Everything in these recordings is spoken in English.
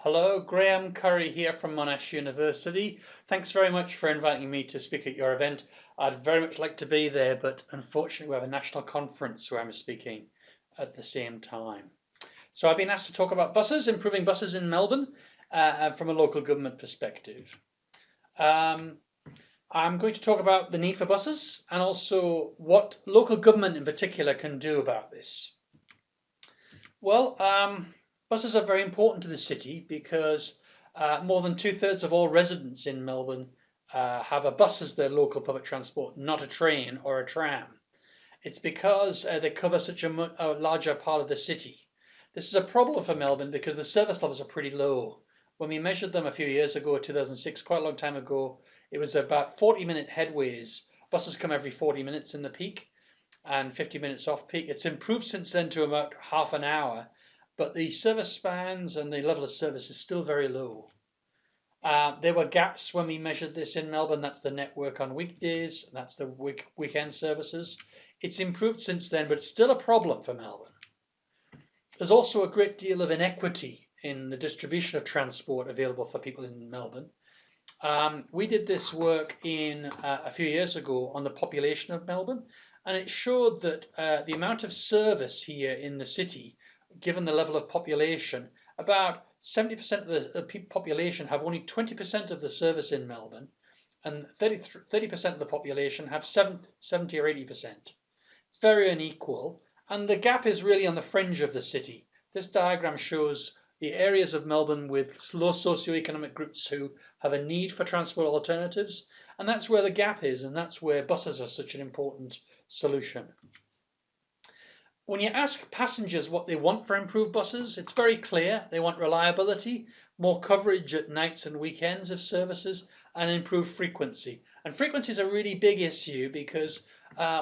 Hello, Graham Currie here from Monash University. Thanks very much for inviting me to speak at your event. I'd very much like to be there, but unfortunately we have a national conference where I'm speaking at the same time. So I've been asked to talk about buses, improving buses in Melbourne from a local government perspective. I'm going to talk about the need for buses and also what local government in particular can do about this. Well, buses are very important to the city because more than 2/3 of all residents in Melbourne have a bus as their local public transport, not a train or a tram. It's because they cover such a larger part of the city. This is a problem for Melbourne because the service levels are pretty low. When we measured them a few years ago, 2006, quite a long time ago, it was about 40-minute headways. Buses come every 40 minutes in the peak and 50 minutes off peak. It's improved since then to about half an hour, but the service spans and the level of service is still very low. There were gaps when we measured this in Melbourne. That's the network on weekdays, and that's the weekend services. It's improved since then, but it's still a problem for Melbourne. There's also a great deal of inequity in the distribution of transport available for people in Melbourne. We did this work a few years ago on the population of Melbourne, and it showed that the amount of service here in the city, given the level of population, about 70% of the population have only 20% of the service in Melbourne, and 30% of the population have 70 or 80%. Very unequal, and the gap is really on the fringe of the city. This diagram shows the areas of Melbourne with low socioeconomic groups who have a need for transport alternatives, and that's where the gap is, and that's where buses are such an important solution. When you ask passengers what they want for improved buses, it's very clear. They want reliability, more coverage at nights and weekends of services, and improved frequency. And frequency is a really big issue because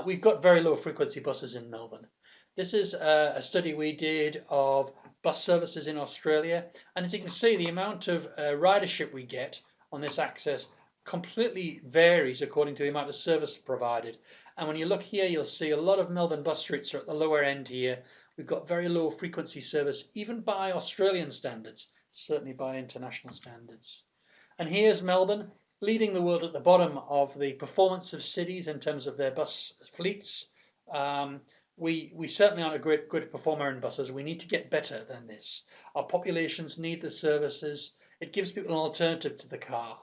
we've got very low frequency buses in Melbourne. This is a study we did of bus services in Australia, and as you can see, the amount of ridership we get on this access completely varies according to the amount of service provided. And when you look here, you'll see a lot of Melbourne bus routes are at the lower end here. We've got very low frequency service, even by Australian standards, certainly by international standards. And here's Melbourne leading the world at the bottom of the performance of cities in terms of their bus fleets. We certainly aren't a good performer in buses. We need to get better than this. Our populations need the services. It gives people an alternative to the car.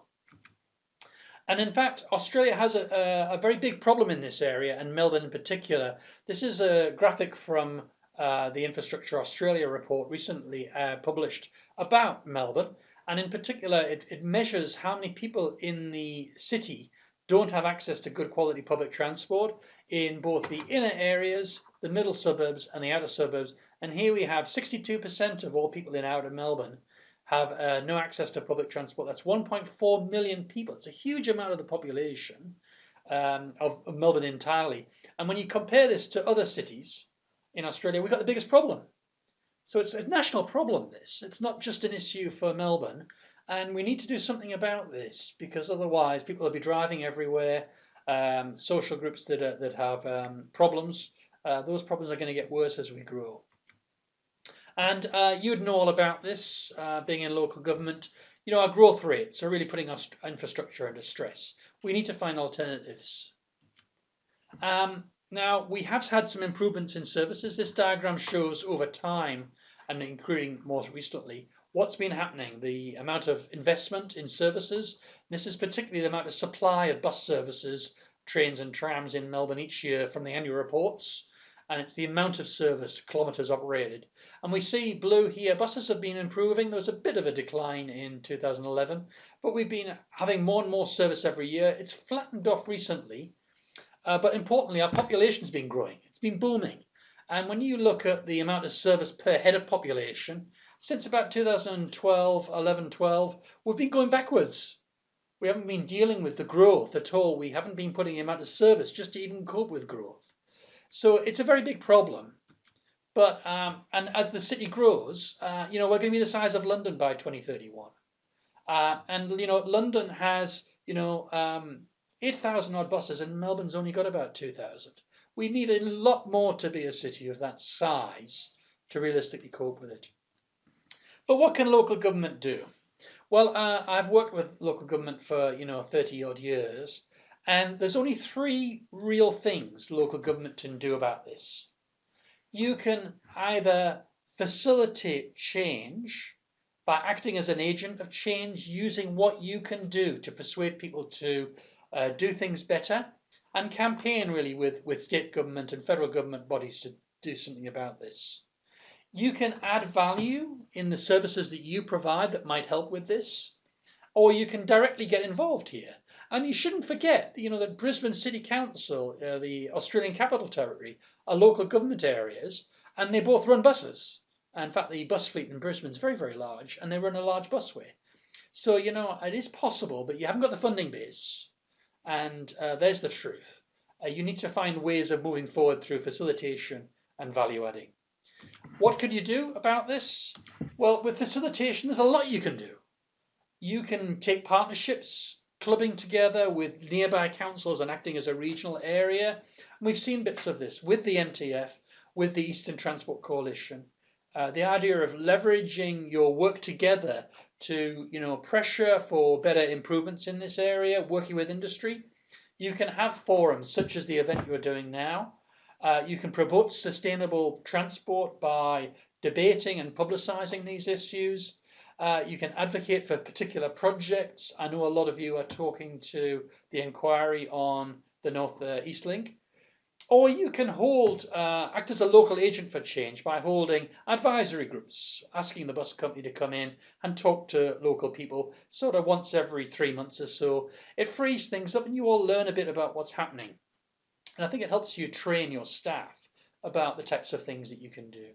And in fact, Australia has a very big problem in this area, and Melbourne in particular. This is a graphic from the Infrastructure Australia report recently published about Melbourne. And in particular, it measures how many people in the city don't have access to good quality public transport in both the inner areas, the middle suburbs, and the outer suburbs. And here we have 62% of all people in outer Melbourne have no access to public transport. That's 1.4 million people. It's a huge amount of the population of Melbourne entirely. And when you compare this to other cities in Australia, we've got the biggest problem. So it's a national problem, this. It's not just an issue for Melbourne. And we need to do something about this because otherwise people will be driving everywhere. Social groups that have problems, those problems are going to get worse as we grow. And you'd know all about this, being in local government. You know, our growth rates are really putting our infrastructure under stress. We need to find alternatives. Now, we have had some improvements in services. This diagram shows over time, and including most recently, what's been happening, the amount of investment in services. This is particularly the amount of supply of bus services, trains and trams in Melbourne each year from the annual reports. And it's the amount of service, kilometres operated. And we see blue here, buses have been improving. There was a bit of a decline in 2011, but we've been having more and more service every year. It's flattened off recently, but importantly, our population's been growing. It's been booming. And when you look at the amount of service per head of population, since about 2012, 11, 12, we've been going backwards. We haven't been dealing with the growth at all. We haven't been putting the amount of service just to even cope with growth. So it's a very big problem. But and as the city grows, you know, we're going to be the size of London by 2031. And you know, London has 8,000 odd buses, and Melbourne's only got about 2,000. We need a lot more to be a city of that size to realistically cope with it. But what can local government do? Well, I've worked with local government for 30 odd years, and there's only three real things local government can do about this. You can either facilitate change by acting as an agent of change, using what you can do to persuade people to do things better, and campaign really with state government and federal government bodies to do something about this. You can add value in the services that you provide that might help with this, or you can directly get involved here. And you shouldn't forget, that Brisbane City Council, the Australian Capital Territory, are local government areas, and they both run buses. In fact, the bus fleet in Brisbane is very, very large, and they run a large busway. So, it is possible, but you haven't got the funding base. And there's the truth. You need to find ways of moving forward through facilitation and value adding. What could you do about this? Well, with facilitation, there's a lot you can do. You can take partnerships, clubbing together with nearby councils and acting as a regional area. And we've seen bits of this with the MTF, with the Eastern Transport Coalition. The idea of leveraging your work together to, pressure for better improvements in this area, working with industry. You can have forums such as the event you're doing now. You can promote sustainable transport by debating and publicising these issues. You can advocate for particular projects. I know a lot of you are talking to the inquiry on the North East Link. Or you can act as a local agent for change by holding advisory groups, asking the bus company to come in and talk to local people sort of once every 3 months or so. It frees things up and you all learn a bit about what's happening. And I think it helps you train your staff about the types of things that you can do.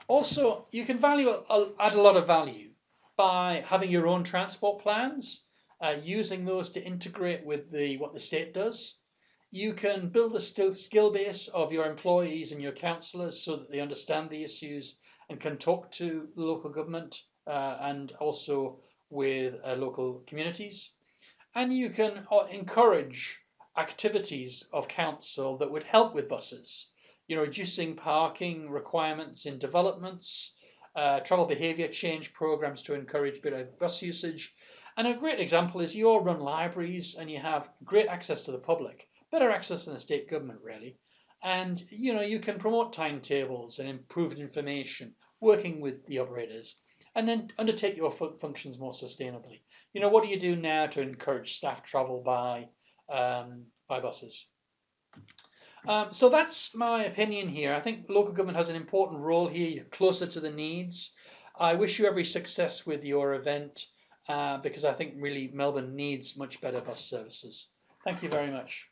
Also, you can add a lot of value by having your own transport plans, using those to integrate with what the state does. You can build the skill base of your employees and your councillors so that they understand the issues and can talk to the local government and also with local communities. And you can encourage activities of council that would help with buses, reducing parking requirements in developments, travel behaviour change programs to encourage better bus usage. And a great example is you all run libraries and you have great access to the public, better access than the state government really. And you can promote timetables and improved information, working with the operators, and then undertake your functions more sustainably. What do you do now to encourage staff travel by buses? So that's my opinion here. I think local government has an important role here. You're closer to the needs. I wish you every success with your event because I think really Melbourne needs much better bus services. Thank you very much.